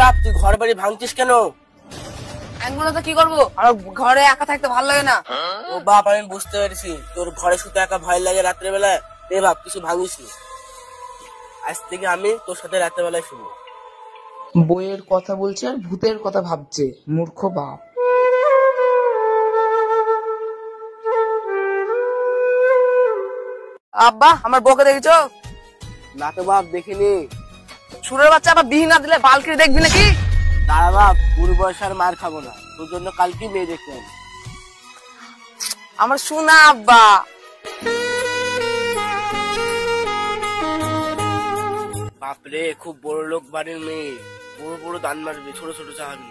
বাপ তুই ঘর বাড়ি ভাঙছিস কেন? একগুলো তো কি করবো, আর ঘরে একা থাকতে ভালো লাগে না। ও বাপ আমি বুঝতে পেরেছি, তোর ঘরে শুতে একা ভয় লাগে রাত্রে বেলায়। রে বাপ কিছু ভাঙিস নি। আজ থেকে আমি তোর সাথে রাত্রে বেলায় শুবো। বইয়ের কথা বলছে আর ভূতের কথা ভাবছে, মূর্খ বাপ। আব্বা আমার বউকে দেখেছো? না তো বাপ দেখিনি। সুরের বাচ্চা আবার বিহি না দিলে বালকি দেখবি নাকি? দাঁড়া বাপ, পুরো বয়স আর মার খাবো না, তোর জন্য কালকে মেয়ে দেখতে হবে। আমার শোনা আব্বা। বাপরে খুব বড় লোক বাড়ির মেয়ে, বড় বড় দান মারবে, ছোট ছোট চাহাবি।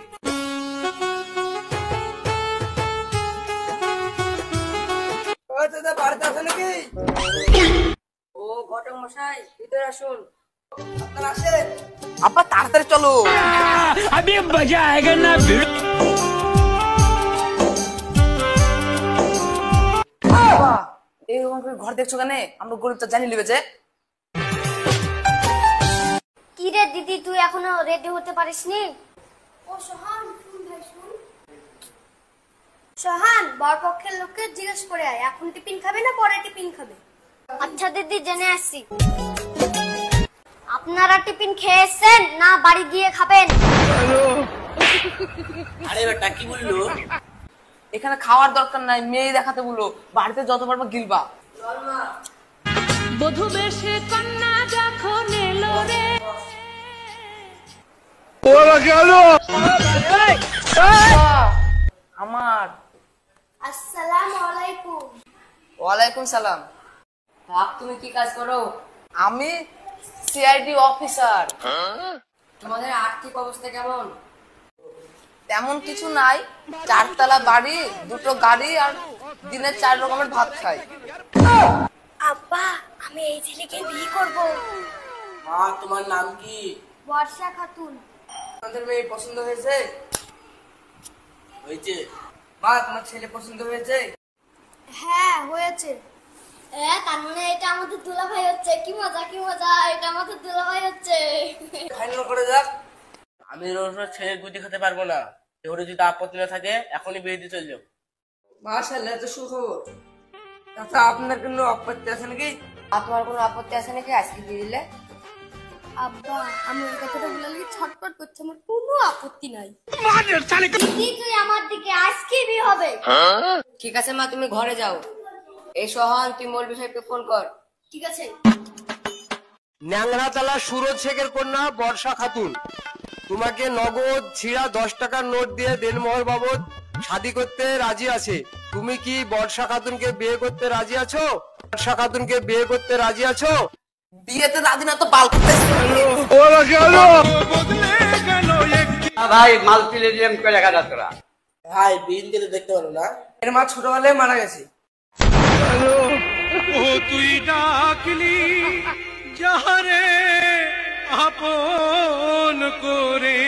বাড়িতে আছে নাকি? ও ঘটক মশাই, ভিতরে আসুন। আপনারা আসেন। আব্বা তাড়াতাড়ি চলো। अभी मजा आएगा ना। এরকম করে ঘর দেখছো কেন? আমরা গরিবটা জানি লিবে যে। কি রে দিদি, তুই এখনো রেডি হতে পারিসনি? ও সোহান, শুন ভাই শুন। সোহান, বরপক্ষের লোককে জিজ্ঞেস করে আয়, এখন টিফিন খাবে না পরে টিফিন খাবে? আচ্ছা দিদি, জেনে আসছি। আপনারা টিফিন খেয়েছেন না বাড়ি গিয়ে খাবেন? আরে বেটা কি বললো? এখানে খাওয়ার দরকার নাই, মেয়ে দেখাতে বলো, বাড়িতে যত পারবা গিলবা। বধূ বেশে কন্যা যখন এলো রে। আমার। আসসালামু আলাইকুম। ওয়ালাইকুম সালাম। তুমি কি কাজ করো? আমি সিআইডি অফিসার। তোমাদের আর্থিক অবস্থা কেমন? তেমন কিছু নাই, 4 তলা বাড়ি, 2টো গাড়ি আর দিনে 4 রকমের ভাত খাই। আব্বা, আমি এই ছেলেকে বিয়ে করব। মা তোমার নাম কি? বর্ষা খাতুন। আপনাদের মেয়ে পছন্দ হয়েছে? হয়েছে। মা তোমার ছেলে পছন্দ হয়েছে? হ্যাঁ হয়েছে। তার মানে এটা আমাদের দুলাভাই হচ্ছে। কি মজা কি মজা, এটা আমাদের দুলাভাই হচ্ছে। ফাইনাল করে যাক। আমি রোজ রোজ ছেলের গুটি খেতে পারবো না, এবারে যদি আপত্তি না থাকে এখনই বিয়ে দিয়ে চলে যাও। মাশাআল্লাহ, তো সুখবর। আচ্ছা আপনার কোনো আপত্তি আছে নাকি? আর তোমার কোনো আপত্তি আছে নাকি আজকে দিয়ে দিলে? আব্বা, আমি ওই কথাটা বলে ছটপট করছি, আমার কোনো আপত্তি নাই। দিদি, তুই আমার দিকে আজকে বিয়ে হবে। ঠিক আছে মা, তুমি ঘরে যাও। এই সোহান, তুই মৌলভী সাহেবকে ফোন কর। ঠিক আছে। ন্যাংরাতলা সুরজ শেখের কন্যা বর্ষা খাতুন তোমাকে নগদ ছিঁড়া 10 টাকার নোট দিয়ে দেনমোহর বাবদ শাদী করতে রাজি আছে। তুমি কি বর্ষা খাতুনকে বিয়ে করতে রাজি আছো? বর্ষা খাতুনকে বিয়ে করতে রাজি আছো? বিয়েতে রাজি না তো বাল করতে। ভাই মাল্টিলেডিয়াম করে দেখা যাচ্ছে না। ভাই বিন দিলে দেখতে পারো না? এর মা ছোটবেলায় মারা গেছে। ও তুই ডাকলি যাহারে আপন করে।